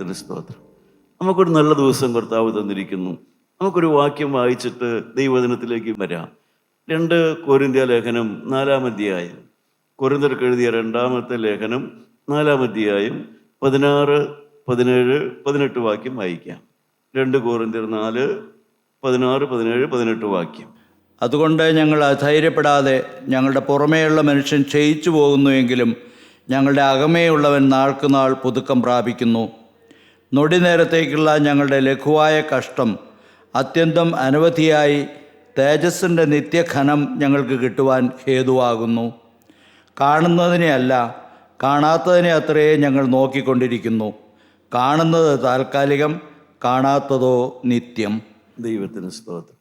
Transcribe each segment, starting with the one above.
ദൈവത്തിന് സ്തോത്രം. നമുക്കൊരു നല്ല ദിവസം കർത്താവ് തന്നിരിക്കുന്നു. നമുക്കൊരു വാക്യം വായിച്ചിട്ട് ദൈവവചനത്തിലേക്ക് വരാം. 2 കൊരിന്ത്യ ലേഖനം 4-ാം അധ്യായം, കൊരിന്ത്യർക്ക് എഴുതിയ 2-ാമത്തെ ലേഖനം 4-ാം അധ്യായം 16, 17, 18 വാക്യം വായിക്കാം. 2 കൊരിന്ത്യർ 4, 16, 17, 18 വാക്യം. അതുകൊണ്ട് ഞങ്ങൾ അധൈര്യപ്പെടാതെ ഞങ്ങളുടെ പുറമേയുള്ള മനുഷ്യൻ ക്ഷയിച്ചു പോകുന്നുവെങ്കിലും ഞങ്ങളുടെ അകമേയുള്ളവൻ നാൾക്കുനാൾ പുതുക്കം പ്രാപിക്കുന്നു. നൊടി നേരത്തേക്കുള്ള ഞങ്ങളുടെ ലഘുവായ കഷ്ടം അത്യന്തം അനവധിയായി തേജസ്സിൻ്റെ നിത്യഘനം ഞങ്ങൾക്ക് കിട്ടുവാൻ ഹേതുവാകുന്നു. കാണുന്നതിനെ അല്ല, കാണാത്തതിനെ അത്രയേ ഞങ്ങൾ നോക്കിക്കൊണ്ടിരിക്കുന്നു. കാണുന്നത് താൽക്കാലികം, കാണാത്തതോ നിത്യം. ദൈവത്തിന് സ്തോത്രം.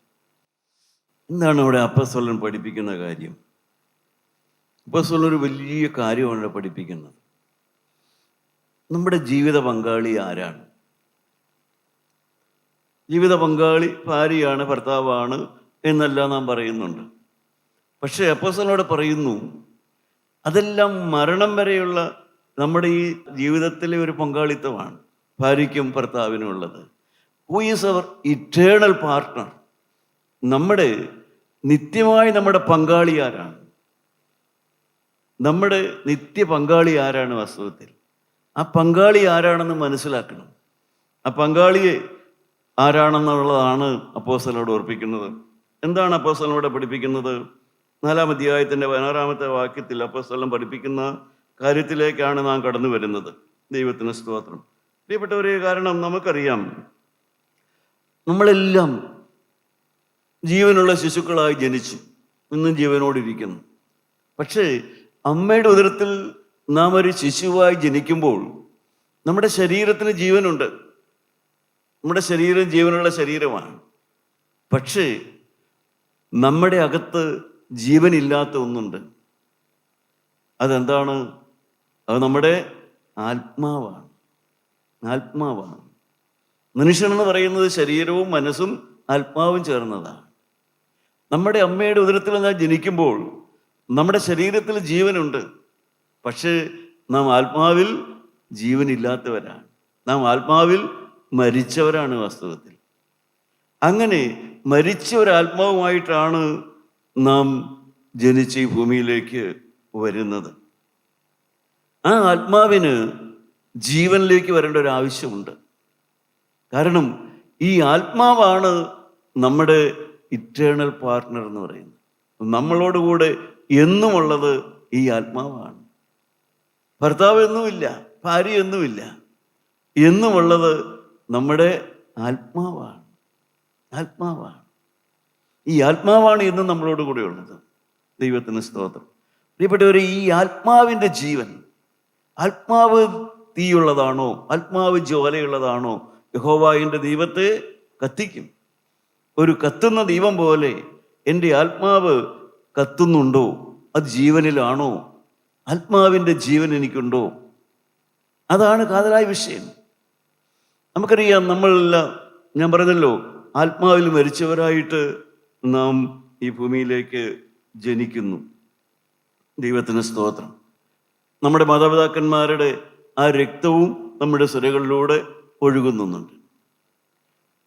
എന്താണ് അവിടെ അപ്പോസ്തലൻ പഠിപ്പിക്കുന്ന കാര്യം? അപ്പോസ്തലൻ ഒരു വലിയ കാര്യമാണ് പഠിപ്പിക്കുന്നത്. നമ്മുടെ ജീവിത പങ്കാളി ആരാണ്? ജീവിത പങ്കാളി ഭാര്യയാണ്, ഭർത്താവാണ് എന്നെല്ലാം നാം പറയുന്നുണ്ട്. പക്ഷേ അപ്പോസ്തലനോട് പറയുന്നു, അതെല്ലാം മരണം വരെയുള്ള നമ്മുടെ ഈ ജീവിതത്തിലെ ഒരു പങ്കാളിത്തമാണ് ഭാര്യയ്ക്കും ഭർത്താവിനും ഉള്ളത്. Who is our eternal partner? നമ്മുടെ നിത്യമായി നമ്മുടെ പങ്കാളി ആരാണ്? നമ്മുടെ നിത്യ പങ്കാളി ആരാണ്? വാസ്തവത്തിൽ ആ പങ്കാളി ആരാണെന്ന് മനസ്സിലാക്കണം. ആ പങ്കാളിയെ ആരാണെന്നുള്ളതാണ് അപ്പോസ്തലനോട് ഓർപ്പിക്കുന്നത്. എന്താണ് അപ്പോസ്തലനോട് പഠിപ്പിക്കുന്നത്? 4-ാം അധ്യായത്തിൻ്റെ 16-ാമത്തെ വാക്യത്തിൽ അപ്പോസ്തലൻ പഠിപ്പിക്കുന്ന കാര്യത്തിലേക്കാണ് നാം കടന്നു വരുന്നത്. ദൈവത്തിന് സ്തോത്രം. പ്രിയപ്പെട്ടവരെ, കാരണം നമുക്കറിയാം, നമ്മളെല്ലാം ജീവനുള്ള ശിശുക്കളായി ജനിച്ചു, ഇന്നും ജീവനോടിരിക്കുന്നു. പക്ഷേ അമ്മയുടെ ഉദരത്തിൽ നാം ഒരു ശിശുവായി ജനിക്കുമ്പോൾ നമ്മുടെ ശരീരത്തിന് ജീവനുണ്ട്. നമ്മുടെ ശരീരം ജീവനുള്ള ശരീരമാണ്. പക്ഷേ നമ്മുടെ അകത്ത് ജീവനില്ലാത്ത ഒന്നുണ്ട്. അതെന്താണ്? അത് നമ്മുടെ ആത്മാവാണ്. ആത്മാവാണ്. മനുഷ്യനെന്ന് പറയുന്നത് ശരീരവും മനസ്സും ആത്മാവും ചേർന്നതാണ്. നമ്മുടെ അമ്മയുടെ ഉദരത്തിൽ നാം ജനിക്കുമ്പോൾ നമ്മുടെ ശരീരത്തിൽ ജീവനുണ്ട്. പക്ഷേ നാം ആത്മാവിൽ ജീവനില്ലാത്തവരാണ്. നാം ആത്മാവിൽ മരിച്ചവരാണ് വാസ്തവത്തിൽ. അങ്ങനെ മരിച്ച ഒരാത്മാവുമായിട്ടാണ് നാം ജനിച്ച് ഈ ഭൂമിയിലേക്ക് വരുന്നത്. ആ ആത്മാവിന് ജീവനിലേക്ക് വരേണ്ട ഒരു ആവശ്യമുണ്ട്. കാരണം ഈ ആത്മാവാണ് നമ്മുടെ ഇറ്റേണൽ പാർട്ട്ണർ എന്ന് പറയുന്നത്. നമ്മളോടുകൂടെ എന്നുമുള്ളത് ഈ ആത്മാവാണ്. ഭർത്താവ് എന്നുമില്ല, ഭാര്യ എന്നുമില്ല, എന്നുമുള്ളത് നമ്മുടെ ആത്മാവാണ്. ആത്മാവാണ്. ഈ ആത്മാവാണ് എന്നും നമ്മളോട് കൂടെ ഉള്ളത്. ദൈവത്തിന് സ്തോത്രം. പ്രിയപ്പെട്ടവരെ, ഈ ആത്മാവിൻ്റെ ജീവൻ, ആത്മാവ് തീയുള്ളതാണോ, ആത്മാവ് ജ്വാലയുള്ളതാണോ, യഹോവയുടെ ദൈവത്തെ കത്തിക്കും. ഒരു കത്തുന്ന ദീപം പോലെ എൻ്റെ ആത്മാവ് കത്തുന്നുണ്ടോ? അത് ജീവനിലാണോ? ആത്മാവിൻ്റെ ജീവൻ എനിക്കുണ്ടോ? അതാണ് കാതലായ വിഷയം. നമുക്കറിയാം, നമ്മളെല്ലാം, ഞാൻ പറഞ്ഞല്ലോ, ആത്മാവിൽ മരിച്ചവരായിട്ട് നാം ഈ ഭൂമിയിലേക്ക് ജനിക്കുന്നു. ദൈവത്തിന് സ്തോത്രം. നമ്മുടെ മാതാപിതാക്കന്മാരുടെ ആ രക്തവും നമ്മുടെ സിരകളിലൂടെ ഒഴുകുന്നുണ്ട്.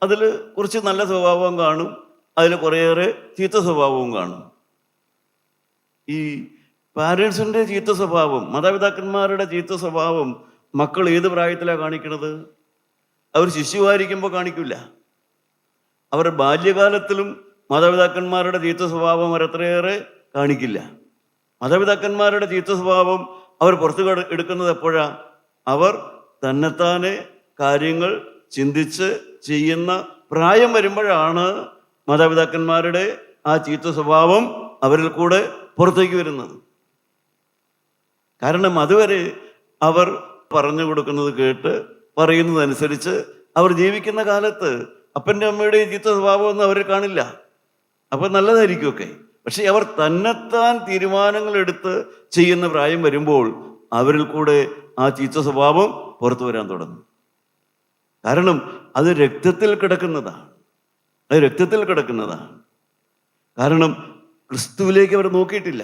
അതിൽ കുറച്ച് നല്ല സ്വഭാവം കാണും, അതിൽ കുറേയേറെ ചീത്ത സ്വഭാവവും കാണും. ഈ പാരൻസിൻ്റെ ചീത്ത സ്വഭാവം, മാതാപിതാക്കന്മാരുടെ ചീത്ത സ്വഭാവം മക്കൾ ഏത് പ്രായത്തിലാണ് കാണിക്കണത്? അവർ ശിശുവായിരിക്കുമ്പോൾ കാണിക്കില്ല. അവരുടെ ബാല്യകാലത്തിലും മാതാപിതാക്കന്മാരുടെ ചീത്ത സ്വഭാവം അവരത്രയേറെ കാണിക്കില്ല. മാതാപിതാക്കന്മാരുടെ ചീത്ത സ്വഭാവം അവർ പുറത്തു എടുക്കുന്നത് എപ്പോഴാണ്? അവർ തന്നെത്താനെ കാര്യങ്ങൾ ചിന്തിച്ച് ചെയ്യുന്ന പ്രായം വരുമ്പോഴാണ് മാതാപിതാക്കന്മാരുടെ ആ ചീത്ത സ്വഭാവം അവരിൽ കൂടെ പുറത്തേക്ക് വരുന്നത്. കാരണം അതുവരെ അവർ പറഞ്ഞു കൊടുക്കുന്നത് കേട്ട് പറയുന്നതനുസരിച്ച് അവർ ജീവിക്കുന്ന കാലത്ത് അപ്പൻ്റെ അമ്മയുടെയും ചീത്ത സ്വഭാവമൊന്നും അവർ കാണില്ല. അപ്പം നല്ലതായിരിക്കുമൊക്കെ. പക്ഷെ അവർ തന്നെത്താൻ തീരുമാനങ്ങൾ എടുത്ത് ചെയ്യുന്ന പ്രായം വരുമ്പോൾ അവരിൽ കൂടെ ആ ചീത്ത സ്വഭാവം പുറത്തു വരാൻ തുടങ്ങും. കാരണം അത് രക്തത്തിൽ കിടക്കുന്നതാണ്. അത് രക്തത്തിൽ കിടക്കുന്നതാണ്. കാരണം ക്രിസ്തുവിലേക്ക് അവർ നോക്കിയിട്ടില്ല.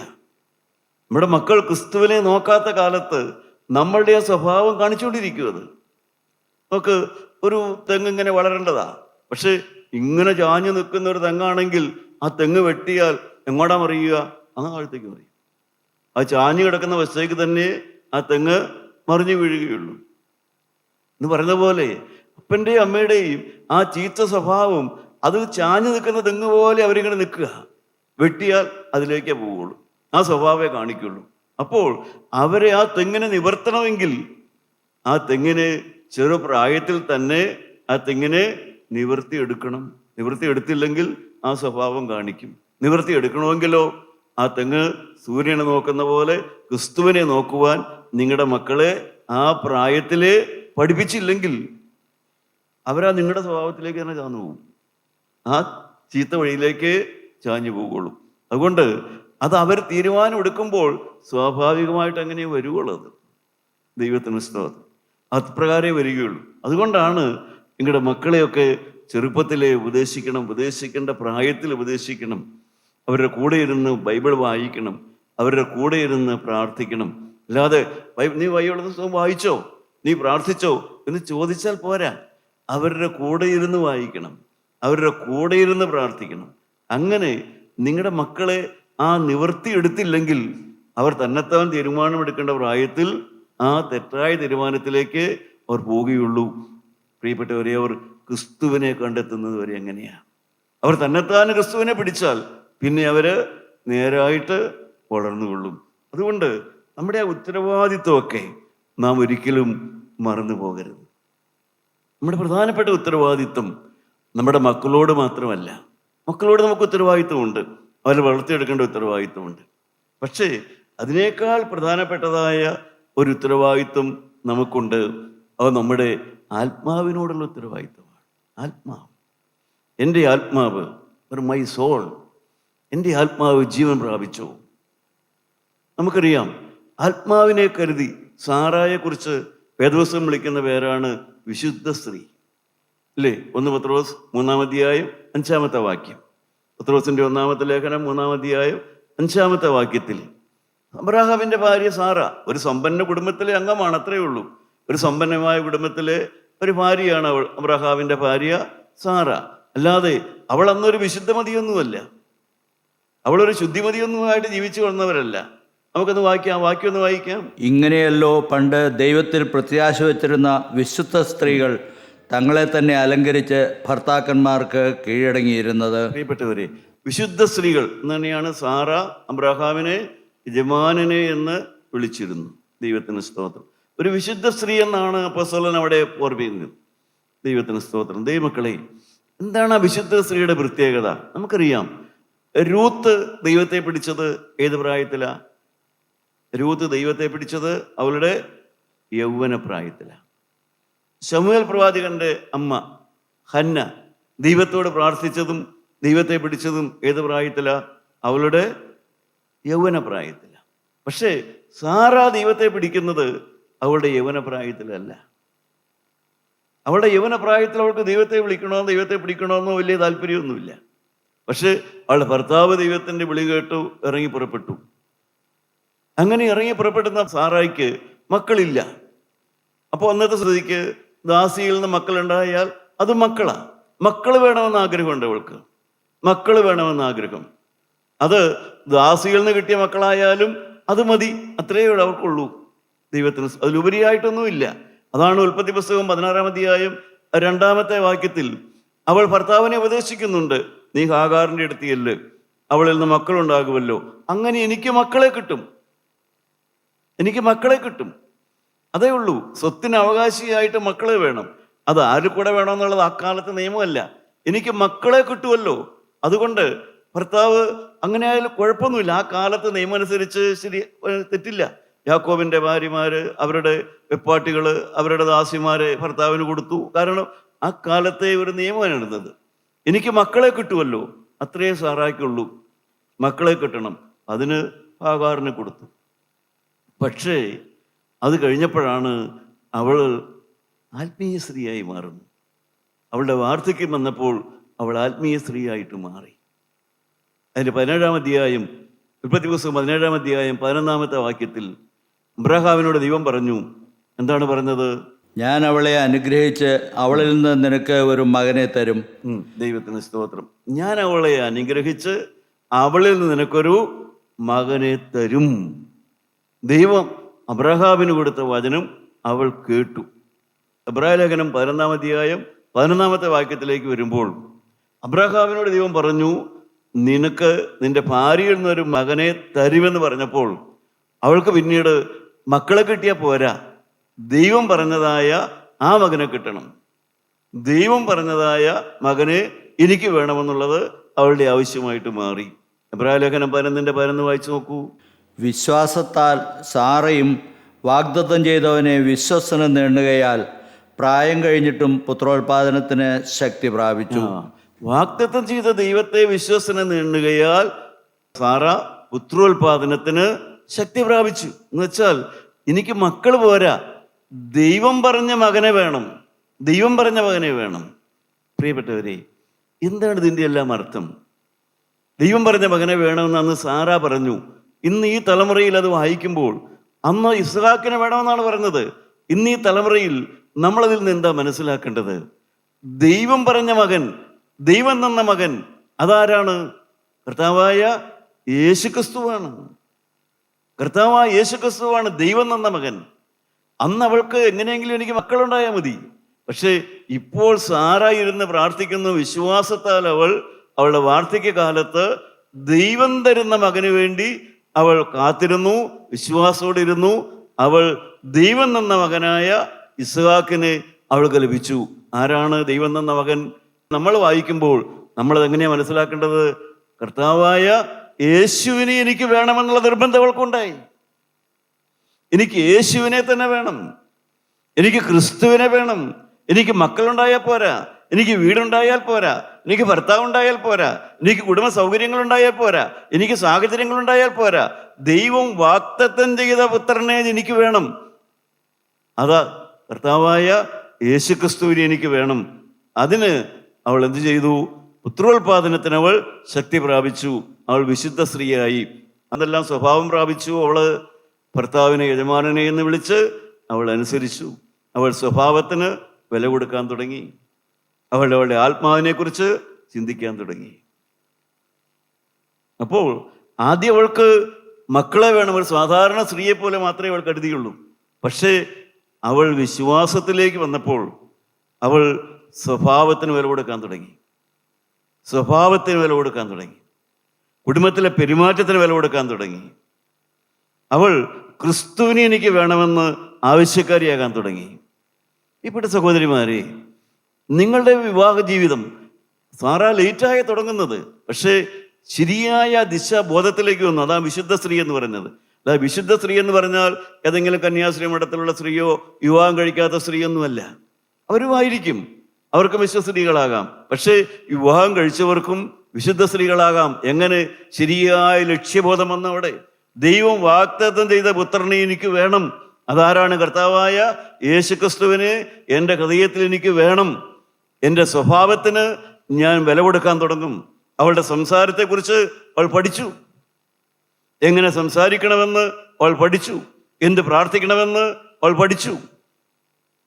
നമ്മുടെ മക്കൾ ക്രിസ്തുവിനെ നോക്കാത്ത കാലത്ത് നമ്മളുടെ ആ സ്വഭാവം കാണിച്ചുകൊണ്ടിരിക്കും. നമുക്ക് ഒരു തെങ്ങ് ഇങ്ങനെ വളരേണ്ടതാ. പക്ഷെ ഇങ്ങനെ ചാഞ്ഞു നിൽക്കുന്ന ഒരു തെങ്ങാണെങ്കിൽ ആ തെങ്ങ് വെട്ടിയാൽ എങ്ങോട്ടാ മറിയുക? അങ്ങ് താഴത്തേക്ക് മറിയും. ആ ചാഞ്ഞു കിടക്കുന്ന വശത്തേക്ക് തന്നെ ആ തെങ്ങ് മറിഞ്ഞു വീഴുകയുള്ളൂ എന്ന് പറയുന്ന പോലെ അപ്പൻ്റെയും അമ്മയുടെയും ആ ചീത്ത സ്വഭാവം അത് ചാഞ്ഞു നിൽക്കുന്ന തെങ്ങ് പോലെ അവരിങ്ങനെ നിൽക്കുക. വെട്ടിയാൽ അതിലേക്കേ പോവുള്ളൂ, ആ സ്വഭാവമേ കാണിക്കുള്ളൂ. അപ്പോൾ അവരെ ആ തെങ്ങിനെ നിവർത്തണമെങ്കിൽ ആ തെങ്ങിനെ ചെറുപ്രായത്തിൽ തന്നെ ആ തെങ്ങിനെ നിവർത്തിയെടുക്കണം. നിവർത്തിയെടുത്തില്ലെങ്കിൽ ആ സ്വഭാവം കാണിക്കും. നിവർത്തിയെടുക്കണമെങ്കിലോ ആ തെങ്ങ് സൂര്യനെ നോക്കുന്ന പോലെ ക്രിസ്തുവിനെ നോക്കുവാൻ നിങ്ങളുടെ മക്കളെ ആ പ്രായത്തിലെ പഠിപ്പിച്ചില്ലെങ്കിൽ അവരാ നിങ്ങളുടെ സ്വഭാവത്തിലേക്ക് തന്നെ ചാന്നു പോകും. ആ ചീത്ത വഴിയിലേക്ക് ചാഞ്ഞു പോകുള്ളൂ. അതുകൊണ്ട് അത് അവർ തീരുമാനം എടുക്കുമ്പോൾ സ്വാഭാവികമായിട്ട് അങ്ങനെ വരുവുള്ളൂ. അത് ദൈവത്തിന് സ്തോത്രം, അപ്രകാരമേ വരികയുള്ളൂ. അതുകൊണ്ടാണ് നിങ്ങളുടെ മക്കളെയൊക്കെ ചെറുപ്പത്തിലെ ഉപദേശിക്കണം, ഉപദേശിക്കേണ്ട പ്രായത്തിൽ ഉപദേശിക്കണം. അവരുടെ കൂടെ ഇരുന്ന് ബൈബിൾ വായിക്കണം, അവരുടെ കൂടെ ഇരുന്ന് പ്രാർത്ഥിക്കണം. അല്ലാതെ നീ ബൈബിൾ പുസ്തകം വായിച്ചോ, നീ പ്രാർത്ഥിച്ചോ എന്ന് ചോദിച്ചാൽ പോരാ. അവരുടെ കൂടെ ഇരുന്ന് വായിക്കണം, അവരുടെ കൂടെ ഇരുന്ന് പ്രാർത്ഥിക്കണം. അങ്ങനെ നിങ്ങളുടെ മക്കളെ ആ നിവർത്തി എടുത്തില്ലെങ്കിൽ അവർ തന്നെത്താൻ തീരുമാനമെടുക്കേണ്ട പ്രായത്തിൽ ആ തെറ്റായ തീരുമാനത്തിലേക്ക് അവർ പോവുകയുള്ളൂ. പ്രിയപ്പെട്ടവരെ, അവർ ക്രിസ്തുവിനെ കണ്ടെത്തുന്നത് വരെ എങ്ങനെയാണ്? അവർ തന്നെത്താൻ ക്രിസ്തുവിനെ പിടിച്ചാൽ പിന്നെ അവര് നേരായിട്ട് വളർന്നുകൊള്ളും. അതുകൊണ്ട് നമ്മുടെ ആ ഉത്തരവാദിത്വമൊക്കെ നാം ഒരിക്കലും മറന്നു പോകരുത്. നമ്മുടെ പ്രധാനപ്പെട്ട ഉത്തരവാദിത്വം നമ്മുടെ മക്കളോട് മാത്രമല്ല. മക്കളോട് നമുക്ക് ഉത്തരവാദിത്വമുണ്ട്, അവരെ വളർത്തിയെടുക്കേണ്ട ഉത്തരവാദിത്വമുണ്ട്. പക്ഷേ അതിനേക്കാൾ പ്രധാനപ്പെട്ടതായ ഒരു ഉത്തരവാദിത്വം നമുക്കുണ്ട്. അത് നമ്മുടെ ആത്മാവിനോടുള്ള ഉത്തരവാദിത്വമാണ്. ആത്മാവ്, എൻ്റെ ആത്മാവ്, ഒരു മൈ സോൾ, എൻ്റെ ആത്മാവ് ജീവൻ പ്രാപിച്ചു. നമുക്കറിയാം, ആത്മാവിനെ കരുതി സാറായെക്കുറിച്ച് വേദപുസ്തകം വിളിക്കുന്ന പേരാണ് വിശുദ്ധ സ്ത്രീ, അല്ലേ? 1 പത്രോസ് 3-ാം അധ്യായം 5-ാമത്തെ വാക്യം. പത്രോസിന്റെ 1-ാമത്തെ ലേഖനം 3-ാം അധ്യായം 5-ാമത്തെ വാക്യത്തിൽ അബ്രാഹാമിന്റെ ഭാര്യ സാറ ഒരു സമ്പന്ന കുടുംബത്തിലെ അംഗമാണ്, അത്രയേ ഉള്ളൂ. ഒരു സമ്പന്നമായ കുടുംബത്തിലെ ഒരു ഭാര്യയാണ് അവൾ, അബ്രാഹാമിന്റെ ഭാര്യ സാറ. അല്ലാതെ അവൾ അന്നൊരു വിശുദ്ധമതിയൊന്നുമല്ല, അവളൊരു ശുദ്ധിമതിയൊന്നുമായിട്ട് ജീവിച്ചു വന്നവരല്ല. നമുക്കൊന്ന് വായിക്കാം, വാക്യമൊന്ന് വായിക്കാം. ഇങ്ങനെയല്ലോ പണ്ട് ദൈവത്തിൽ പ്രത്യാശ വച്ചിരുന്ന വിശുദ്ധ സ്ത്രീകൾ തങ്ങളെ തന്നെ അലങ്കരിച്ച് ഭർത്താക്കന്മാർക്ക് കീഴടങ്ങിയിരുന്നത്. പ്രിയപ്പെട്ടവരെ, വിശുദ്ധ സ്ത്രീകൾ എന്ന് തന്നെയാണ് സാറ അബ്രാഹാമിനെ യജമാനനെ എന്ന് വിളിച്ചിരുന്നു. ദൈവത്തിന് സ്തോത്രം. ഒരു വിശുദ്ധ സ്ത്രീ എന്നാണ് അപ്പോസ്തലൻ അവിടെ ഓർമ്മിക്കുന്നത്. ദൈവത്തിന് സ്തോത്രം. ദൈവമക്കളെ, എന്താണ് ആ വിശുദ്ധ സ്ത്രീയുടെ പ്രത്യേകത? നമുക്കറിയാം, രൂത്ത് ദൈവത്തെ പിടിച്ചത് ഏത് പ്രായത്തിലാ? രൂത്ത് ദൈവത്തെ പിടിച്ചത് അവളുടെ യൗവന പ്രായത്തിലാണ്. ശമൂവേൽ പ്രവാചകന്റെ അമ്മ ഹന്ന ദൈവത്തോട് പ്രാർത്ഥിച്ചതും ദൈവത്തെ പിടിച്ചതും ഏത് പ്രായത്തിലാ? അവളുടെ യൗവന പ്രായത്തിലാണ്. പക്ഷേ സാറ ദൈവത്തെ പിടിക്കുന്നത് അവളുടെ യൗവന പ്രായത്തിലല്ല. അവളുടെ യൗവന പ്രായത്തിൽ അവൾക്ക് ദൈവത്തെ വിളിക്കണോ, ദൈവത്തെ പിടിക്കണമെന്നോ വലിയ താല്പര്യമൊന്നുമില്ല. പക്ഷെ അവളുടെ ഭർത്താവ് ദൈവത്തിന്റെ വിളി കേട്ടു, ഇറങ്ങി പുറപ്പെട്ടു. അങ്ങനെ ഇറങ്ങി പുറപ്പെടുന്ന സാറായിക്ക് മക്കളില്ല. അപ്പോൾ അന്നത്തെ സ്ഥിതിക്ക് ദാസിയിൽ നിന്ന് മക്കളുണ്ടായാൽ അത് മക്കളാ. മക്കള് വേണമെന്ന് ആഗ്രഹമുണ്ട് അവൾക്ക്, മക്കള് വേണമെന്ന് ആഗ്രഹം. അത് ദാസിയിൽ നിന്ന് കിട്ടിയ മക്കളായാലും അത് മതി, അത്രയേ അവർക്കുള്ളൂ. ദൈവത്തിന് അതിലുപരിയായിട്ടൊന്നുമില്ല. അതാണ് ഉൽപ്പത്തി പുസ്തകം 16-ാം അധ്യായം 2-ാമത്തെ വാക്യത്തിൽ അവൾ ഭർത്താവിനെ ഉപദേശിക്കുന്നുണ്ട്, നീ ഹാഗാറിന്റെ അടുത്തിയല്ലേ, അവളിൽ നിന്ന് മക്കളുണ്ടാകുമല്ലോ, അങ്ങനെ എനിക്ക് മക്കളെ കിട്ടും, എനിക്ക് മക്കളെ കിട്ടും. അതേ ഉള്ളൂ. സ്വത്തിന് അവകാശിയായിട്ട് മക്കളെ വേണം. അത് ആര് കൂടെ വേണമെന്നുള്ളത് അക്കാലത്തെ നിയമമല്ല. എനിക്ക് മക്കളെ കിട്ടുമല്ലോ, അതുകൊണ്ട് ഭർത്താവ് അങ്ങനെ ആയാലും കുഴപ്പമൊന്നുമില്ല. ആ കാലത്ത് നിയമം അനുസരിച്ച് ശരി, തെറ്റില്ല. യാക്കോബിന്റെ ഭാര്യമാര് അവരുടെ വെപ്പാട്ടികള് അവരുടെ ദാസിമാരെ ഭർത്താവിന് കൊടുത്തു. കാരണം ആ കാലത്തെ ഒരു നിയമമാണ് എടുത്തത്. എനിക്ക് മക്കളെ കിട്ടുമല്ലോ, അത്രയേ സാറായ്ക്കുള്ളൂ. മക്കളെ കിട്ടണം, അതിന് ഹാഗാറിന് കൊടുത്തു. പക്ഷേ അത് കഴിഞ്ഞപ്പോഴാണ് അവൾ ആത്മീയ സ്ത്രീയായി മാറുന്നു. അവളുടെ വാർദ്ധക്യം വന്നപ്പോൾ അവൾ ആത്മീയ സ്ത്രീയായിട്ട് മാറി. അതിൻ്റെ 17-ാം അധ്യായം, ഉൽപ്പത്തി പുസ്തകം 17-ാം അധ്യായം 11-ാമത്തെ വാക്യത്തിൽ അബ്രാഹാമിനോട് ദൈവം പറഞ്ഞു, എന്താണ് പറഞ്ഞത്? ഞാൻ അവളെ അനുഗ്രഹിച്ച് അവളിൽ നിന്ന് നിനക്ക് ഒരു മകനെ തരും. ദൈവത്തിന് സ്തോത്രം. ഞാൻ അവളെ അനുഗ്രഹിച്ച് അവളിൽ നിന്ന് നിനക്കൊരു മകനെ തരും. ദൈവം അബ്രഹാമിന് കൊടുത്ത വചനം അവൾ കേട്ടു. എബ്രായ ലേഖനം 11-ാം അധ്യായം 11-ാമത്തെ വാക്യത്തിലേക്ക് വരുമ്പോൾ അബ്രഹാമിനോട് ദൈവം പറഞ്ഞു, നിനക്ക് നിന്റെ ഭാര്യയിൽ നിന്നൊരു മകനെ തരുമെന്ന് പറഞ്ഞപ്പോൾ അവൾക്ക് പിന്നീട് മക്കളെ കിട്ടിയാൽ പോരാ, ദൈവം പറഞ്ഞതായ ആ മകനെ കിട്ടണം. ദൈവം പറഞ്ഞതായ മകനെ എനിക്ക് വേണമെന്നുള്ളത് അവളുടെ ആവശ്യമായിട്ട് മാറി. എബ്രായ ലേഖനം 11:11 വായിച്ചു നോക്കൂ. വിശ്വാസത്താൽ സാറയും വാഗ്ദത്തം ചെയ്തവനെ വിശ്വസനെന്ന് എണ്ണുകയാൽ പ്രായം കഴിഞ്ഞിട്ടും പുത്രോത്പാദനത്തിന് ശക്തി പ്രാപിച്ചു. വാഗ്ദത്തം ചെയ്ത ദൈവത്തെ വിശ്വസനെന്ന് എണ്ണുകയാൽ സാറ പുത്രോത്പാദനത്തിന് ശക്തി പ്രാപിച്ചു. എന്ന് വെച്ചാൽ എനിക്ക് മക്കൾ പോരാ, ദൈവം പറഞ്ഞ മകനെ വേണം, ദൈവം പറഞ്ഞ മകനെ വേണം. പ്രിയപ്പെട്ടവരെ, എന്താണ് ഇതിൻ്റെ എല്ലാം അർത്ഥം? ദൈവം പറഞ്ഞ മകനെ വേണമെന്ന് അന്ന് സാറ പറഞ്ഞു. ഇന്ന് ഈ തലമുറയിൽ അത് വായിക്കുമ്പോൾ അന്ന് ഇസ്ഹാക്കിനെ വേണമെന്നാണ് പറഞ്ഞത്. ഇന്ന് ഈ തലമുറയിൽ നമ്മളതിൽ നിന്ന് എന്താ മനസ്സിലാക്കേണ്ടത്? ദൈവം പറഞ്ഞ മകൻ, ദൈവം തന്ന മകൻ, അതാരാണ്? കർത്താവായ യേശുക്രിസ്തുവാണ്. കർത്താവായ യേശുക്രിസ്തുവാണ് ദൈവം തന്ന മകൻ. അന്ന് അവൾക്ക് എങ്ങനെയെങ്കിലും എനിക്ക് മക്കളുണ്ടായാൽ മതി. പക്ഷേ ഇപ്പോൾ സാറ ഇരുന്ന് പ്രാർത്ഥിക്കുന്ന വിശ്വാസത്താൽ അവളുടെ വാർദ്ധക്യ കാലത്ത് ദൈവം തരുന്ന മകന് വേണ്ടി അവൾ കാത്തിരുന്നു, വിശ്വാസത്തോടെ ഇരുന്നു. അവൾ ദൈവം തന്ന മകനായ ഇസ്ഹാക്കിനെ അവൾക്ക് ലഭിച്ചു. ആരാണ് ദൈവം തന്ന മകൻ? നമ്മൾ വായിക്കുമ്പോൾ നമ്മളത് എങ്ങനെയാണ് മനസ്സിലാക്കേണ്ടത്? കർത്താവായ യേശുവിനെ എനിക്ക് വേണമെന്നുള്ള നിർബന്ധം അവൾക്കുണ്ടായി. എനിക്ക് യേശുവിനെ തന്നെ വേണം, എനിക്ക് ക്രിസ്തുവിനെ വേണം. എനിക്ക് മക്കളുണ്ടായാൽ പോരാ, എനിക്ക് വീടുണ്ടായാൽ പോരാ, എനിക്ക് ഭർത്താവ് ഉണ്ടായാൽ പോരാ, എനിക്ക് കുടുംബ സൗകര്യങ്ങൾ ഉണ്ടായാൽ പോരാ, എനിക്ക് സാഹചര്യങ്ങൾ ഉണ്ടായാൽ പോരാ. ദൈവം വാഗ്ദത്തം ചെയ്ത പുത്രനെ എനിക്ക് വേണം. അതാ കർത്താവായ യേശുക്രിസ്തുവിനെ എനിക്ക് വേണം. അതിന് അവൾ എന്ത് ചെയ്തു? പുത്രോത്പാദനത്തിന് അവൾ ശക്തി പ്രാപിച്ചു. അവൾ വിശുദ്ധ സ്ത്രീയായി. അതെല്ലാം സ്വഭാവം പ്രാപിച്ചു. അവള് ഭർത്താവിനെ യജമാനനെ എന്ന് വിളിച്ച് അവൾ അനുസരിച്ചു. അവൾ സ്വഭാവത്തിന് വില കൊടുക്കാൻ തുടങ്ങി. അവളുടെ ആത്മാവിനെ കുറിച്ച് ചിന്തിക്കാൻ തുടങ്ങി. അപ്പോൾ ആദ്യം അവൾക്ക് മക്കളെ വേണം. ഒരു സാധാരണ സ്ത്രീയെ പോലെ മാത്രമേ അവൾ കരുതിയുള്ളൂ. പക്ഷേ അവൾ വിശ്വാസത്തിലേക്ക് വന്നപ്പോൾ അവൾ സ്വഭാവത്തിന് വില കൊടുക്കാൻ തുടങ്ങി. സ്വഭാവത്തിന് വില കൊടുക്കാൻ തുടങ്ങി. കുടുംബത്തിലെ പെരുമാറ്റത്തിന് വില കൊടുക്കാൻ തുടങ്ങി. അവൾ ക്രിസ്തുവിനെ എനിക്ക് വേണമെന്ന് ആവശ്യക്കാരിയാകാൻ തുടങ്ങി. ഇപ്പോഴത്തെ സഹോദരിമാരെ, നിങ്ങളുടെ വിവാഹ ജീവിതം സാറ ലേറ്റായി തുടങ്ങുന്നത്, പക്ഷേ ശരിയായ ദിശാബോധത്തിലേക്ക് വന്നു. അതാ വിശുദ്ധ സ്ത്രീ എന്ന് പറയുന്നത്. അതായത് വിശുദ്ധ സ്ത്രീ എന്ന് പറഞ്ഞാൽ ഏതെങ്കിലും കന്യാസ്ത്രീ മഠത്തിലുള്ള സ്ത്രീയോ വിവാഹം കഴിക്കാത്ത സ്ത്രീയൊന്നുമല്ല. അവരുമായിരിക്കും, അവർക്കും വിശ്വസ്ത്രീകളാകാം. പക്ഷേ വിവാഹം കഴിച്ചവർക്കും വിശുദ്ധ സ്ത്രീകളാകാം. എങ്ങനെ? ശരിയായ ലക്ഷ്യബോധം വന്നവിടെ. ദൈവം വാഗ്ദത്തം ചെയ്ത പുത്രനെ എനിക്ക് വേണം. അതാരാണ്? കർത്താവായ യേശുക്രിസ്തുവിനെ എൻ്റെ ഹൃദയത്തിൽ എനിക്ക് വേണം. എൻ്റെ സ്വഭാവത്തിന് ഞാൻ വില കൊടുക്കാൻ തുടങ്ങും. അവളുടെ സംസാരത്തെക്കുറിച്ച് അവൾ പഠിച്ചു. എങ്ങനെ സംസാരിക്കണമെന്ന് അവൾ പഠിച്ചു. എന്ത് പ്രാർത്ഥിക്കണമെന്ന് അവൾ പഠിച്ചു.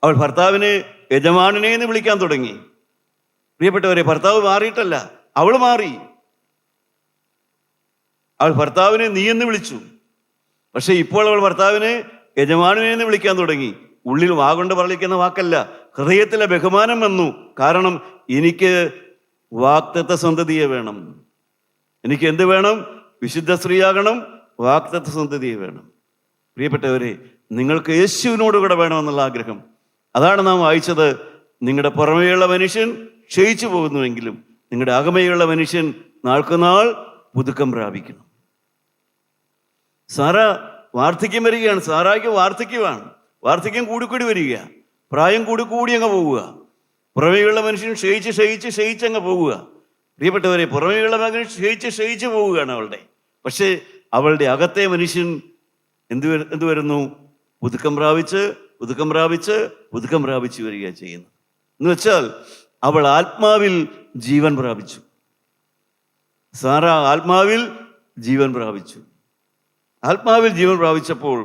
അവൾ ഭർത്താവിനെ യജമാനനെ എന്ന് വിളിക്കാൻ തുടങ്ങി. പ്രിയപ്പെട്ടവരെ, ഭർത്താവ് മാറിയിട്ടല്ല, അവൾ മാറി. അവൾ ഭർത്താവിനെ നീ എന്ന് വിളിച്ചു. പക്ഷെ ഇപ്പോൾ അവൾ ഭർത്താവിനെ യജമാനനെ എന്ന് വിളിക്കാൻ തുടങ്ങി. ഉള്ളിൽ വാഗൊണ്ട് പറയിക്കുന്ന വാക്കല്ല, ഹൃദയത്തിലെ ബഹുമാനം വന്നു. കാരണം എനിക്ക് വാഗ്ദത്ത സന്തതിയെ വേണം. എനിക്ക് എന്ത് വേണം? വിശുദ്ധ സ്ത്രീയാകണം, വാഗ്ദത്ത സന്തതിയെ വേണം. പ്രിയപ്പെട്ടവരെ, നിങ്ങൾക്ക് യേശുവിനോട് കൂടെ വേണമെന്നുള്ള ആഗ്രഹം. അതാണ് നാം വായിച്ചത്. നിങ്ങളുടെ പുറമേയുള്ള മനുഷ്യൻ ക്ഷയിച്ചു പോകുന്നുവെങ്കിലും നിങ്ങളുടെ അകമേയുള്ള മനുഷ്യൻ നാൾക്കുനാൾ പുതുക്കം പ്രാപിക്കണം. സാറ വാർദ്ധക്യം വരികയാണ്. സാറായ്ക്ക് വാർദ്ധക്യമാണ്. വാർദ്ധക്യം കൂടിക്കൂടി വരിക, പ്രായം കൂടിക്കൂടി അങ്ങ് പോവുക. പുറമേയുള്ള മനുഷ്യൻ ക്ഷയിച്ച് അങ്ങ് പോവുക. പ്രിയപ്പെട്ടവരെ, പുറമേയുള്ള മകൻ ക്ഷയിച്ച് പോവുകയാണ് അവളുടെ. പക്ഷേ അവളുടെ അകത്തെ മനുഷ്യൻ എന്ത് വരുന്നു? പുതുക്കം പ്രാപിച്ച് വരിക ചെയ്യുന്നു. എന്ന് വെച്ചാൽ അവൾ ആത്മാവിൽ ജീവൻ പ്രാപിച്ചു. സാറ ആത്മാവിൽ ജീവൻ പ്രാപിച്ചു. ആത്മാവിൽ ജീവൻ പ്രാപിച്ചപ്പോൾ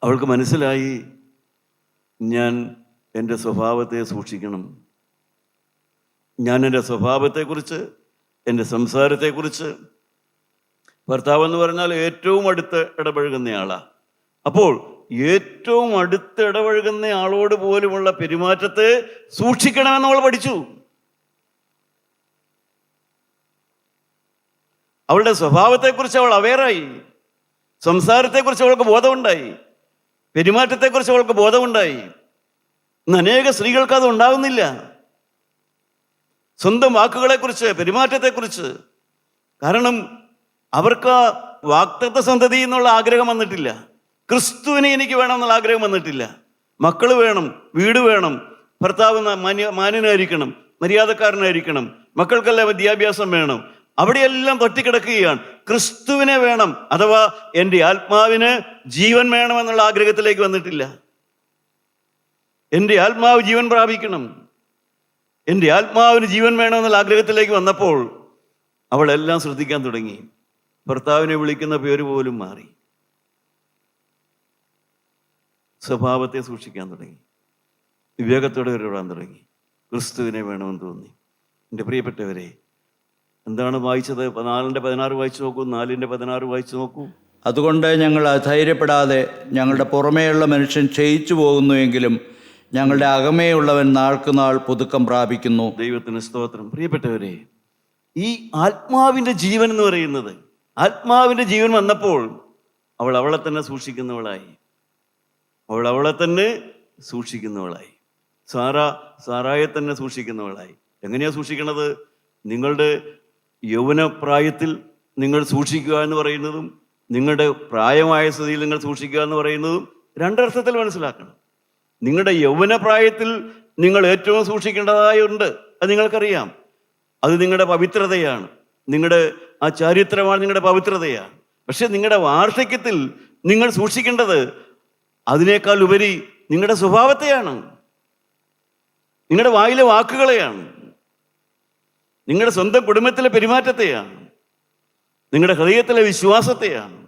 അവൾക്ക് മനസ്സിലായി, ഞാൻ എൻ്റെ സ്വഭാവത്തെ സൂക്ഷിക്കണം. ഞാൻ എൻ്റെ സ്വഭാവത്തെക്കുറിച്ച്, എൻ്റെ സംസാരത്തെക്കുറിച്ച്, ഭർത്താവെന്ന് പറഞ്ഞാൽ ഏറ്റവും അടുത്ത് ഇടപഴകുന്നയാളാണ്. അപ്പോൾ ഏറ്റവും അടുത്ത് ഇടപഴകുന്ന ആളോട് പോലുമുള്ള പെരുമാറ്റത്തെ സൂക്ഷിക്കണമെന്ന് അവൾ പഠിച്ചു. അവളുടെ സ്വഭാവത്തെക്കുറിച്ച് അവൾ അവെയറായി, സംസാരത്തെക്കുറിച്ച് അവൾക്ക് ബോധമുണ്ടായി, പെരുമാറ്റത്തെക്കുറിച്ച് അവൾക്ക് ബോധമുണ്ടായി. ഇന്ന് അനേക സ്ത്രീകൾക്ക് അത് ഉണ്ടാകുന്നില്ല. സ്വന്തം വാക്കുകളെക്കുറിച്ച്, പെരുമാറ്റത്തെക്കുറിച്ച്. കാരണം അവർക്ക് വാഗ്ദത്ത സന്തതി എന്നുള്ള ആഗ്രഹം വന്നിട്ടില്ല. ക്രിസ്തുവിനെ എനിക്ക് വേണം എന്നുള്ള ആഗ്രഹം വന്നിട്ടില്ല. മക്കൾ വേണം, വീട് വേണം, ഭർത്താവ് മാന്യനായിരിക്കണം, മര്യാദക്കാരനായിരിക്കണം, മക്കൾക്കെല്ലാം വിദ്യാഭ്യാസം വേണം. അവിടെയെല്ലാം തൊട്ടിക്കിടക്കുകയാണ്. ക്രിസ്തുവിനെ വേണം, അഥവാ എൻ്റെ ആത്മാവിന് ജീവൻ വേണമെന്നുള്ള ആഗ്രഹത്തിലേക്ക് വന്നിട്ടില്ല. എൻ്റെ ആത്മാവ് ജീവൻ പ്രാപിക്കണം, എൻ്റെ ആത്മാവിന് ജീവൻ വേണമെന്നുള്ള ആഗ്രഹത്തിലേക്ക് വന്നപ്പോൾ അവളെല്ലാം ശ്രദ്ധിക്കാൻ തുടങ്ങി. ഭർത്താവിനെ വിളിക്കുന്ന പേര് പോലും മാറി. സ്വഭാവത്തെ സൂക്ഷിക്കാൻ തുടങ്ങി, വിവേകത്തോടെ ഇടപെടാൻ തുടങ്ങി. ക്രിസ്തുവിനെ വേണമെന്ന് തോന്നി. എൻ്റെ പ്രിയപ്പെട്ടവരെ, എന്താണ് വായിച്ചത്? 4:16 വായിച്ചു നോക്കൂ, 4:16 വായിച്ചു നോക്കൂ. അതുകൊണ്ട് ഞങ്ങൾ അധൈര്യപ്പെടാതെ ഞങ്ങളുടെ പുറമേയുള്ള മനുഷ്യൻ ക്ഷയിച്ചു പോകുന്നുവെങ്കിലും ഞങ്ങളുടെ അകമേയുള്ളവൻ നാൾക്കുനാൾ പുതുക്കം പ്രാപിക്കുന്നു. ദൈവത്തിന് സ്തോത്രം. പ്രിയപ്പെട്ടവരെ, ഈ ആത്മാവിൻ്റെ ജീവൻ എന്ന് പറയുന്നത്, ആത്മാവിൻ്റെ ജീവൻ വന്നപ്പോൾ അവൾ അവളെ തന്നെ സൂക്ഷിക്കുന്നവളായി. അവളെ തന്നെ സൂക്ഷിക്കുന്നവളായി. സാറായെ തന്നെ സൂക്ഷിക്കുന്നവളായി. എങ്ങനെയാണ് സൂക്ഷിക്കണത്? നിങ്ങളുടെ യൗവനപ്രായത്തിൽ നിങ്ങൾ സൂക്ഷിക്കുക എന്ന് പറയുന്നതും നിങ്ങളുടെ പ്രായമായ സ്ഥിതിയിൽ നിങ്ങൾ സൂക്ഷിക്കുക എന്ന് പറയുന്നതും രണ്ടർത്ഥത്തിൽ മനസ്സിലാക്കണം. നിങ്ങളുടെ യൗവനപ്രായത്തിൽ നിങ്ങൾ ഏറ്റവും സൂക്ഷിക്കേണ്ടതായുണ്ട്, അത് നിങ്ങൾക്കറിയാം. അത് നിങ്ങളുടെ പവിത്രതയാണ്, നിങ്ങളുടെ ആ ചാരിത്രമാണ്, നിങ്ങളുടെ പവിത്രതയാണ്. പക്ഷെ നിങ്ങളുടെ വാർദ്ധക്യത്തിൽ നിങ്ങൾ സൂക്ഷിക്കേണ്ടത് അതിനേക്കാൾ ഉപരി നിങ്ങളുടെ സ്വഭാവത്തെയാണ്, നിങ്ങളുടെ വായിലെ വാക്കുകളെയാണ്, നിങ്ങളുടെ സ്വന്തം കുടുംബത്തിലെ പെരുമാറ്റത്തെയാണ്, നിങ്ങളുടെ ഹൃദയത്തിലെ വിശ്വാസത്തെയാണ്,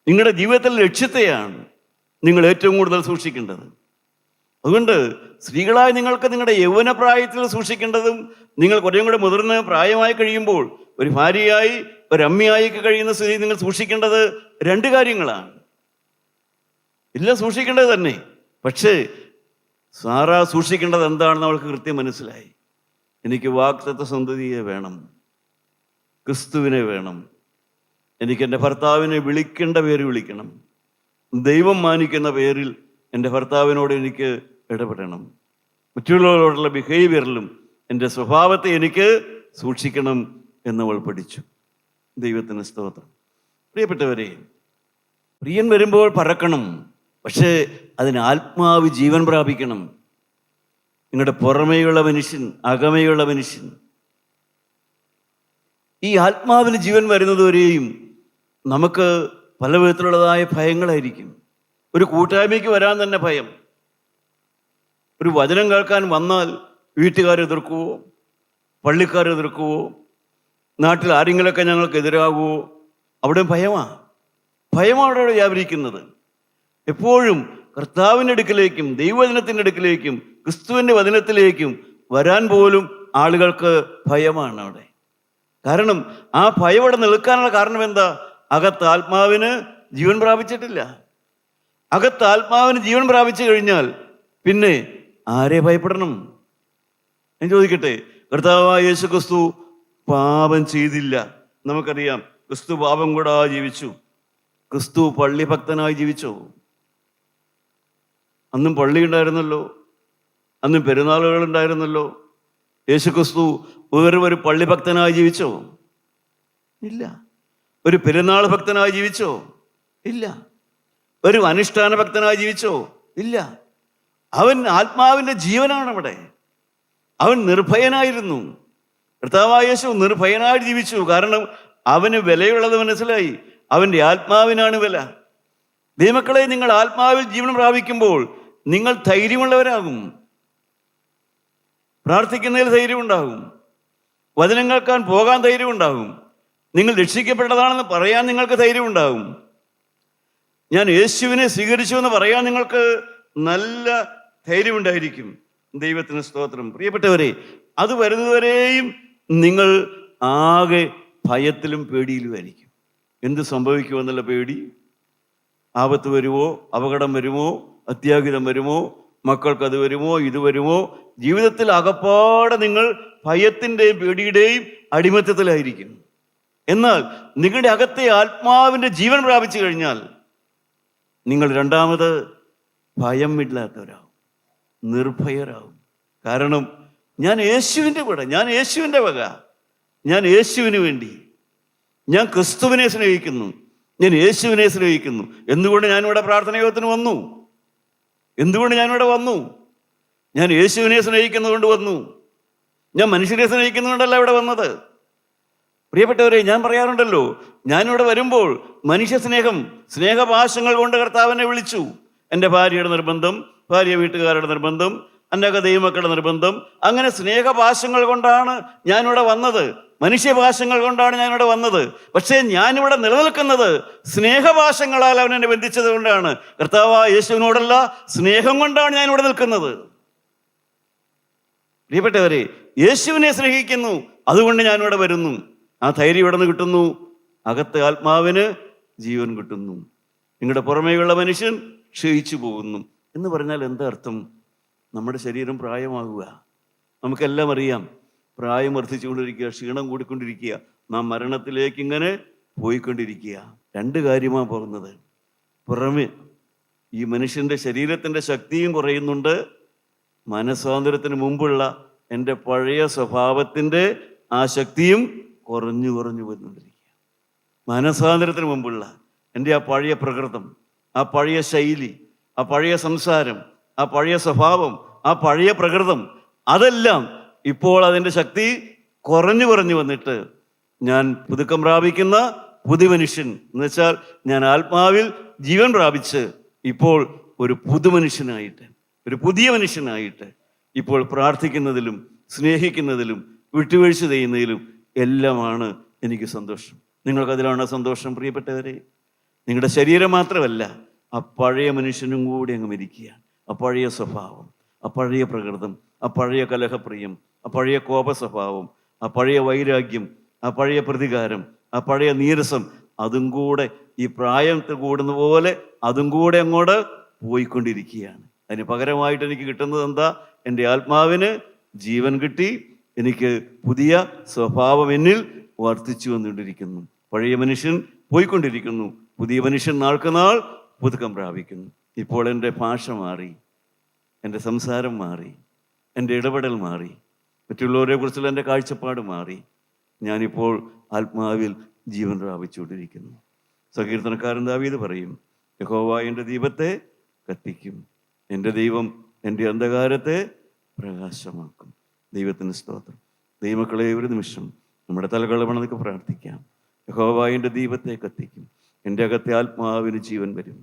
നിങ്ങളുടെ ജീവിതത്തിലെ ലക്ഷ്യത്തെയാണ് നിങ്ങൾ ഏറ്റവും കൂടുതൽ സൂക്ഷിക്കേണ്ടത്. അതുകൊണ്ട് സ്ത്രീകളായ നിങ്ങൾക്ക് നിങ്ങളുടെ യൗവനപ്രായത്തിൽ സൂക്ഷിക്കേണ്ടതും നിങ്ങൾ കുറേയും കൂടെ മുതിർന്ന് പ്രായമായി കഴിയുമ്പോൾ ഒരു ഭാര്യയായി, ഒരു അമ്മയായി കഴിയുന്ന സ്ഥിതി നിങ്ങൾ സൂക്ഷിക്കേണ്ടത് രണ്ട് കാര്യങ്ങളാണ്. എല്ലാം സൂക്ഷിക്കേണ്ടത് തന്നെ. പക്ഷേ സാറാ സൂക്ഷിക്കേണ്ടത് എന്താണെന്ന് അവൾക്ക് കൃത്യം മനസ്സിലായി. എനിക്ക് വാഗ്ദത്ത സന്തതിയെ വേണം, ക്രിസ്തുവിനെ വേണം, എനിക്ക് എൻ്റെ ഭർത്താവിനെ വിളിക്കേണ്ട പേര് വിളിക്കണം, ദൈവം മാനിക്കുന്ന പേരിൽ എൻ്റെ ഭർത്താവിനോട് എനിക്ക് ഇടപെടണം, മറ്റുള്ളവരോടുള്ള ബിഹേവിയറിലും എൻ്റെ സ്വഭാവത്തെ എനിക്ക് സൂക്ഷിക്കണം എന്നവൾ പഠിച്ചു. ദൈവത്തിന് സ്തോത്രം. പ്രിയപ്പെട്ടവരെ, പ്രിയൻ വരുമ്പോൾ പറക്കണം, പക്ഷേ അതിന് ആത്മാവ് ജീവൻ പ്രാപിക്കണം. നിങ്ങളുടെ പുറമേയുള്ള മനുഷ്യൻ, അകമേയുള്ള മനുഷ്യൻ, ഈ ആത്മാവിന് ജീവൻ വരുന്നതുവരെയും നമുക്ക് പല വിധത്തിലുള്ളതായ ഭയങ്ങളായിരിക്കും. ഒരു കൂട്ടായ്മയ്ക്ക് വരാൻ തന്നെ ഭയം. ഒരു വചനം കേൾക്കാൻ വന്നാൽ വീട്ടുകാരെതിർക്കുവോ, പള്ളിക്കാരെതിർക്കുവോ, നാട്ടിൽ ആരെങ്കിലുമൊക്കെ ഞങ്ങൾക്ക് എതിരാകുവോ, അവിടെ ഭയമാണ് അവിടെ വ്യാപരിക്കുന്നത്. എപ്പോഴും കർത്താവിൻ്റെ അടുക്കിലേക്കും ദൈവവചനത്തിൻ്റെ അടുക്കിലേക്കും ക്രിസ്തുവിൻ്റെ വചനത്തിലേക്കും വരാൻ പോലും ആളുകൾക്ക് ഭയമാണ് അവിടെ. കാരണം ആ ഭയം അവിടെ നിൽക്കാനുള്ള കാരണം എന്താ? അകത്ത് ആത്മാവിന് ജീവൻ പ്രാപിച്ചിട്ടില്ല. അകത്ത് ആത്മാവിന് ജീവൻ പ്രാപിച്ചു കഴിഞ്ഞാൽ പിന്നെ ആരെ ഭയപ്പെടണം? ഞാൻ ചോദിക്കട്ടെ, കർത്താവായ യേശു ക്രിസ്തു പാപം ചെയ്തില്ല, നമുക്കറിയാം. ക്രിസ്തു പാപം കൂടാതെ ജീവിച്ചു. ക്രിസ്തു പള്ളി ഭക്തനായി ജീവിച്ചോ? അന്നും പള്ളി ഉണ്ടായിരുന്നല്ലോ, അന്നും പെരുന്നാളുകൾ ഉണ്ടായിരുന്നല്ലോ. യേശു ക്രിസ്തു വേറൊരു പള്ളി ഭക്തനായി ജീവിച്ചോ? ഇല്ല. ഒരു പെരുന്നാൾ ഭക്തനായി ജീവിച്ചോ? ഇല്ല. ഒരു അനുഷ്ഠാന ഭക്തനായി ജീവിച്ചോ? ഇല്ല. അവൻ ആത്മാവിൻ്റെ ജീവനാണ് അവിടെ. അവൻ നിർഭയനായിരുന്നു. കർത്താവായ യേശു നിർഭയനായി ജീവിച്ചു. കാരണം അവന് വിലയുള്ളത് മനസ്സിലായി. അവൻ്റെ ആത്മാവിനാണ് വില. ദൈവമക്കളെ, നിങ്ങൾ ആത്മാവിൽ ജീവൻ പ്രാപിക്കുമ്പോൾ നിങ്ങൾ ധൈര്യമുള്ളവരാകും. പ്രാർത്ഥിക്കുന്നതിൽ ധൈര്യമുണ്ടാകും, വചനം കേൾക്കാൻ പോകാൻ ധൈര്യമുണ്ടാകും, നിങ്ങൾ രക്ഷിക്കപ്പെട്ടതാണെന്ന് പറയാൻ നിങ്ങൾക്ക് ധൈര്യമുണ്ടാകും. ഞാൻ യേശുവിനെ സ്വീകരിച്ചു എന്ന് പറയാൻ നിങ്ങൾക്ക് നല്ല ധൈര്യമുണ്ടായിരിക്കും. ദൈവത്തിന് സ്തോത്രം. പ്രിയപ്പെട്ടവരെ, അത് വരുന്നതുവരെയും നിങ്ങൾ ആകെ ഭയത്തിലും പേടിയിലുമായിരിക്കും. എന്ത് സംഭവിക്കുമെന്നുള്ള പേടി. ആപത്ത് വരുമോ, അപകടം വരുമോ, അത്യാഹിതം വരുമോ, മക്കൾക്കത് വരുമോ, ഇത് വരുമോ. ജീവിതത്തിൽ അകപ്പാടെ നിങ്ങൾ ഭയത്തിൻ്റെയും പേടിയുടെയും അടിമത്തത്തിലായിരിക്കും. എന്നാൽ നിങ്ങളുടെ അകത്തെ ആത്മാവിൻ്റെ ജീവൻ പ്രാപിച്ചു കഴിഞ്ഞാൽ നിങ്ങൾ രണ്ടാമത് ഭയമില്ലാത്തവരാകും, നിർഭയരാകും. കാരണം ഞാൻ യേശുവിൻ്റെ കൂടെ, ഞാൻ യേശുവിൻ്റെ വക, ഞാൻ യേശുവിന് വേണ്ടി, ഞാൻ ക്രിസ്തുവിനെ സ്നേഹിക്കുന്നു, ഞാൻ യേശുവിനെ സ്നേഹിക്കുന്നു. എന്തുകൊണ്ട് ഞാനിവിടെ പ്രാർത്ഥന യോഗത്തിന് വന്നു? എന്തുകൊണ്ട് ഞാനിവിടെ വന്നു? ഞാൻ യേശുവിനെ സ്നേഹിക്കുന്നതുകൊണ്ട് വന്നു. ഞാൻ മനുഷ്യരെ സ്നേഹിക്കുന്നതുകൊണ്ടല്ല ഇവിടെ വന്നത്. പ്രിയപ്പെട്ടവരെ, ഞാൻ പറയാറുണ്ടല്ലോ, ഞാനിവിടെ വരുമ്പോൾ മനുഷ്യ സ്നേഹം, സ്നേഹപാശങ്ങൾ കൊണ്ട് കർത്താവിനെ വിളിച്ചു. എൻ്റെ ഭാര്യയുടെ നിർബന്ധം, ഭാര്യ വീട്ടുകാരുടെ നിർബന്ധം, എൻ്റെ ദൈവമക്കളുടെ നിർബന്ധം, അങ്ങനെ സ്നേഹപാശങ്ങൾ കൊണ്ടാണ് ഞാനിവിടെ വന്നത്. മനുഷ്യപാശങ്ങൾ കൊണ്ടാണ് ഞാനിവിടെ വന്നത്. പക്ഷേ ഞാനിവിടെ നിലനിൽക്കുന്നത് സ്നേഹപാശങ്ങളാൽ അവൻ എന്നെ ബന്ധിച്ചത് കൊണ്ടാണ്. കർത്താവായ യേശുവിനോടല്ല, സ്നേഹം കൊണ്ടാണ് ഞാനിവിടെ നിൽക്കുന്നത്. പ്രിയപ്പെട്ടവരെ, യേശുവിനെ സ്നേഹിക്കുന്നു, അതുകൊണ്ട് ഞാനിവിടെ വരുന്നു. ആ ധൈര്യം ഇവിടെ നിന്ന് കിട്ടുന്നു. അകത്തെ ആത്മാവിന് ജീവൻ കിട്ടുന്നു. നിങ്ങളുടെ പുറമേയുള്ള മനുഷ്യൻ ക്ഷയിച്ചു പോകുന്നു എന്ന് പറഞ്ഞാൽ എന്താ അർത്ഥം? നമ്മുടെ ശരീരം പ്രായമാകുക. നമുക്കെല്ലാം അറിയാം, പ്രായം വർദ്ധിച്ചുകൊണ്ടിരിക്കുക, ക്ഷീണം കൂടിക്കൊണ്ടിരിക്കുക, നാം മരണത്തിലേക്ക് ഇങ്ങനെ പോയിക്കൊണ്ടിരിക്കുക. രണ്ട് കാര്യമാണ് പോകുന്നത്. പുറമെ ഈ മനുഷ്യൻ്റെ ശരീരത്തിൻ്റെ ശക്തിയും കുറയുന്നുണ്ട്. മനസ്വാതന്ത്ര്യത്തിന് മുമ്പുള്ള എൻ്റെ പഴയ സ്വഭാവത്തിൻ്റെ ആ ശക്തിയും കുറഞ്ഞു വരുന്നുകൊണ്ടിരിക്കുക. മനസ്വാതന്ത്ര്യത്തിന് മുമ്പുള്ള എൻ്റെ ആ പഴയ പ്രകൃതം, ആ പഴയ ശൈലി, ആ പഴയ സംസാരം, ആ പഴയ സ്വഭാവം, ആ പഴയ പ്രകൃതം, അതെല്ലാം ഇപ്പോൾ അതിൻ്റെ ശക്തി കുറഞ്ഞു വന്നിട്ട് ഞാൻ പുതുക്കം പ്രാപിക്കുന്ന പുതിയ മനുഷ്യൻ എന്ന് വെച്ചാൽ ഞാൻ ആത്മാവിൽ ജീവൻ പ്രാപിച്ച് ഇപ്പോൾ ഒരു പുതുമനുഷ്യനായിട്ട്, ഒരു പുതിയ മനുഷ്യനായിട്ട് ഇപ്പോൾ പ്രാർത്ഥിക്കുന്നതിലും സ്നേഹിക്കുന്നതിലും വിട്ടുവീഴ്ച ചെയ്യുന്നതിലും എല്ലാമാണ് എനിക്ക് സന്തോഷം. നിങ്ങൾക്കതിലാണ് സന്തോഷം. പ്രിയപ്പെട്ടവരെ, നിങ്ങളുടെ ശരീരം മാത്രമല്ല, ആ പഴയ മനുഷ്യനും കൂടി അങ്ങ് മരിക്കുകയാണ്. ആ പഴയ സ്വഭാവം, ആ പഴയ പ്രകൃതം, ആ പഴയ കലഹപ്രിയം, ആ പഴയ കോപ സ്വഭാവം, ആ പഴയ വൈരാഗ്യം, ആ പഴയ പ്രതികാരം, ആ പഴയ നീരസം, അതും കൂടെ ഈ പ്രായത്തിൽ കൂടുന്ന പോലെ അതും കൂടെ അങ്ങോട്ട് പോയിക്കൊണ്ടിരിക്കുകയാണ്. അതിന് പകരമായിട്ട് എനിക്ക് കിട്ടുന്നത് എന്താ? എൻ്റെ ആത്മാവിന് ജീവൻ കിട്ടി, എനിക്ക് പുതിയ സ്വഭാവം എന്നിൽ വർദ്ധിച്ചു വന്നുകൊണ്ടിരിക്കുന്നു. പഴയ മനുഷ്യൻ പോയിക്കൊണ്ടിരിക്കുന്നു, പുതിയ മനുഷ്യൻ നാൾക്കുനാൾ പുതുക്കം പ്രാപിക്കുന്നു. ഇപ്പോൾ എൻ്റെ ഭാഷ മാറി, എൻ്റെ സംസാരം മാറി, എൻ്റെ ഇടപെടൽ മാറി, മറ്റുള്ളവരെ കുറിച്ചുള്ള എൻ്റെ കാഴ്ചപ്പാട് മാറി. ഞാനിപ്പോൾ ആത്മാവിൽ ജീവൻ പ്രാപിച്ചുകൊണ്ടിരിക്കുന്നു. സങ്കീർത്തനക്കാരൻ ദാവീദ് പറയും, യഹോവ എൻ്റെ ദീപത്തെ കത്തിക്കും, എൻ്റെ ദൈവം എൻ്റെ അന്ധകാരത്തെ പ്രകാശമാക്കും. ദൈവത്തിന് സ്തോത്രം. ദൈവമക്കളെ, ഒരു നിമിഷം നമ്മുടെ തലകളമണക്ക് പ്രാർത്ഥിക്കാം. യഹോവ എൻ്റെ ദീപത്തെ കത്തിക്കും, എൻ്റെ അകത്തെ ആത്മാവിന് ജീവൻ വരും.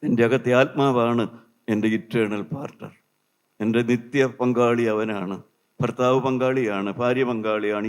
എൻ്റെ അകത്തെ ആത്മാവാണ് എൻ്റെ ഇറ്റേണൽ പാർട്ണർ. എൻ്റെ നിത്യ പങ്കാളി അവനാണ്. ഭർത്താവ് പങ്കാളിയാണ്, ഭാര്യ പങ്കാളിയാണ്.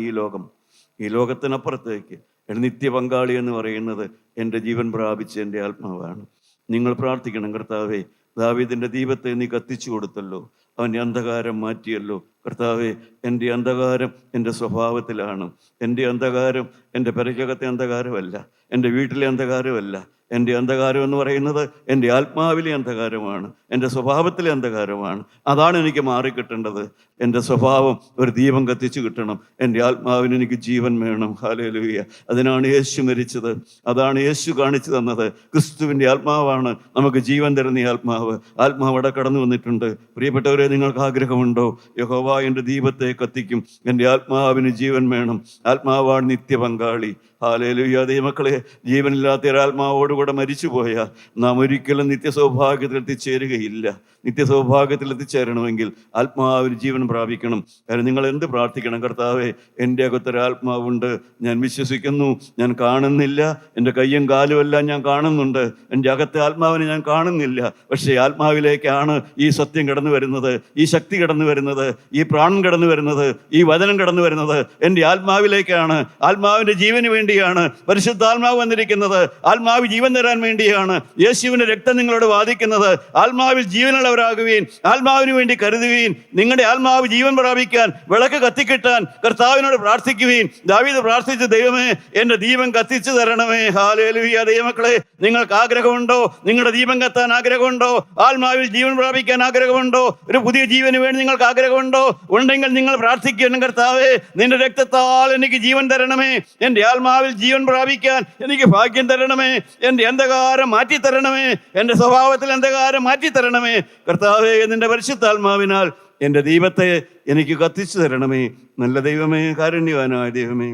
ഈ ലോകത്തിനപ്പുറത്തേക്ക് എൻ്റെ നിത്യ പങ്കാളി എന്ന് പറയുന്നത് എൻ്റെ ജീവൻ പ്രാപിച്ച് എൻ്റെ ആത്മാവാണ്. നിങ്ങൾ പ്രാർത്ഥിക്കണം, കർത്താവേ, ദാവീദിൻ്റെ ദീപത്തെ നീ കത്തിച്ചു കൊടുത്തല്ലോ, അവൻ്റെ അന്ധകാരം മാറ്റിയല്ലോ. കർത്താവേ, എൻ്റെ അന്ധകാരം എൻ്റെ സ്വഭാവത്തിലാണ്. എൻ്റെ അന്ധകാരം എൻ്റെ പെരയ്ക്കകത്തെ അന്ധകാരമല്ല, എൻ്റെ വീട്ടിലെ അന്ധകാരമല്ല. എൻ്റെ അന്ധകാരം എന്ന് പറയുന്നത് എൻ്റെ ആത്മാവിലെ അന്ധകാരമാണ്, എൻ്റെ സ്വഭാവത്തിലെ അന്ധകാരമാണ്. അതാണ് എനിക്ക് മാറിക്കിട്ടേണ്ടത്. എൻ്റെ സ്വഭാവം ഒരു ദീപം കത്തിച്ചു കിട്ടണം. എൻ്റെ ആത്മാവിന് എനിക്ക് ജീവൻ വേണം. ഹല്ലേലൂയ. അതിനാണ് യേശു മരിച്ചത്, അതാണ് യേശു കാണിച്ചു തന്നത്. ക്രിസ്തുവിൻ്റെ ആത്മാവാണ് നമുക്ക് ജീവൻ തരുന്ന ഈ ആത്മാവ്. ആത്മാവ് കടന്നു വന്നിട്ടുണ്ട്. പ്രിയപ്പെട്ടവരെ, നിങ്ങൾക്ക് ആഗ്രഹമുണ്ടോ? യഹോവ എൻ്റെ ദീപത്തെ കത്തിക്കും, എൻ്റെ ആത്മാവിന് ജീവൻ വേണം. ആത്മാവാണ് നിത്യ പങ്കാളി. ഹല്ലേലൂയ. ദൈവമക്കളെ, ജീവനില്ലാത്ത ഒരാത്മാവോടുകൂടെ മരിച്ചു പോയാൽ നാം ഒരിക്കലും നിത്യസൗഭാഗ്യത്തിൽ എത്തിച്ചേരുകയില്ല. നിത്യസൗഭാഗ്യത്തിൽ എത്തിച്ചേരണമെങ്കിൽ ആത്മാവിന് ജീവൻ പ്രാപിക്കണം. കാരണം നിങ്ങൾ എന്ത് പ്രാർത്ഥിക്കണം? കർത്താവേ, എൻ്റെ അകത്തൊരാത്മാവുണ്ട്, ഞാൻ വിശ്വസിക്കുന്നു, ഞാൻ കാണുന്നില്ല, എൻ്റെ കയ്യും കാലും എല്ലാം ഞാൻ കാണുന്നുണ്ട്, എൻ്റെ അകത്തെ ആത്മാവിനെ ഞാൻ കാണുന്നില്ല. പക്ഷേ ആത്മാവിലേക്കാണ് ഈ സത്യം കടന്നു വരുന്നത്, ഈ ശക്തി കടന്നു വരുന്നത്, ഈ പ്രാണൻ കടന്നു വരുന്നത്, ഈ വചനം കടന്നു വരുന്നത് എൻ്റെ ആത്മാവിലേക്കാണ്. ആത്മാവിൻ്റെ ജീവന് വേണ്ടി വേണ്ടിയാണ് പരിശുദ്ധാത്മാവ് വന്നിരിക്കുന്നത്. ആത്മാവ് ജീവൻ തരാൻ വേണ്ടിയാണ്. യേശുവിന്റെ രക്തം നിങ്ങളോട് വാദിക്കുന്നത്. ആത്മാവിൽ ജീവനുള്ളവരാകുവീൻ, ആത്മാവിന് വേണ്ടി കരുതുവീൻ. നിങ്ങളുടെ ആത്മാവ് ജീവൻ പ്രാപിക്കാൻ, വിളക്ക് കത്തിക്കിട്ടാൻ കർത്താവിനോട് പ്രാർത്ഥിക്കുവീൻ. ദാവീദ് പ്രാർത്ഥിച്ചു, ദൈവമേ എൻ്റെ ദീപം കത്തിച്ചു തരണമേ. ഹല്ലേലൂയ. ദൈവമക്കളെ, നിങ്ങൾക്ക് ആഗ്രഹമുണ്ടോ? നിങ്ങളുടെ ദീപം കത്താൻ ആഗ്രഹമുണ്ടോ? ആത്മാവിൽ ജീവൻ പ്രാപിക്കാൻ ആഗ്രഹമുണ്ടോ? ഒരു പുതിയ ജീവന് വേണ്ടി നിങ്ങൾക്ക് ആഗ്രഹമുണ്ടോ? ഉണ്ടെങ്കിൽ നിങ്ങൾ പ്രാർത്ഥിക്കണം, കർത്താവേ നിന്റെ രക്തത്താൽ എനിക്ക് ജീവൻ തരണമേ. എൻ്റെ ആത്മാവിൽ ജീവൻ പ്രാപിക്കാൻ എനിക്ക് ഭാഗ്യം തരണമേ. എൻ്റെ അന്ധകാരം മാറ്റി തരണമേ. എൻ്റെ സ്വഭാവത്തിൽ അന്ധകാരം മാറ്റി തരണമേ. കർത്താവേ, നിന്റെ പരിശുദ്ധാത്മാവിനാൽ എൻ്റെ ദീപത്തെ എനിക്ക് കത്തിച്ചു തരണമേ. നല്ല ദൈവമേ, കാരുണ്യവാനായ ദൈവമേ,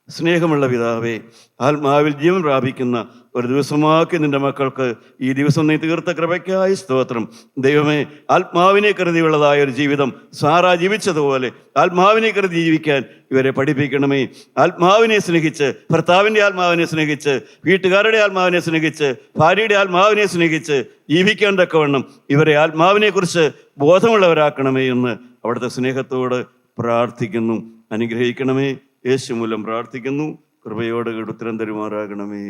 സ്നേഹമുള്ള പിതാവേ, ആത്മാവിൽ ജീവൻ പ്രാപിക്കുന്ന ഒരു ദിവസമാക്കി നിന്റെ മക്കൾക്ക് ഈ ദിവസം നീ തീർത്ത കൃപയ്ക്കായി സ്തോത്രം. ദൈവമേ, ആത്മാവിനെ കരുതിയുള്ളതായ ഒരു ജീവിതം സാറാ ജീവിച്ചതുപോലെ ആത്മാവിനെ കരുതി ജീവിക്കാൻ ഇവരെ പഠിപ്പിക്കണമേ. ആത്മാവിനെ സ്നേഹിച്ച്, ഭർത്താവിൻ്റെ ആത്മാവിനെ സ്നേഹിച്ച്, വീട്ടുകാരുടെ ആത്മാവിനെ സ്നേഹിച്ച്, ഭാര്യയുടെ ആത്മാവിനെ സ്നേഹിച്ച് ജീവിക്കാൻ തക്കവണ്ണം ഇവരെ ആത്മാവിനെക്കുറിച്ച് ബോധമുള്ളവരാക്കണമേ എന്ന് അവിടുത്തെ സ്നേഹത്തോട് പ്രാർത്ഥിക്കുന്നു. അനുഗ്രഹിക്കണമേ. യേശു മൂലം പ്രാർത്ഥിക്കുന്നു. കൃപയോടെ ഉത്തരം തരുമാറാകണമേ.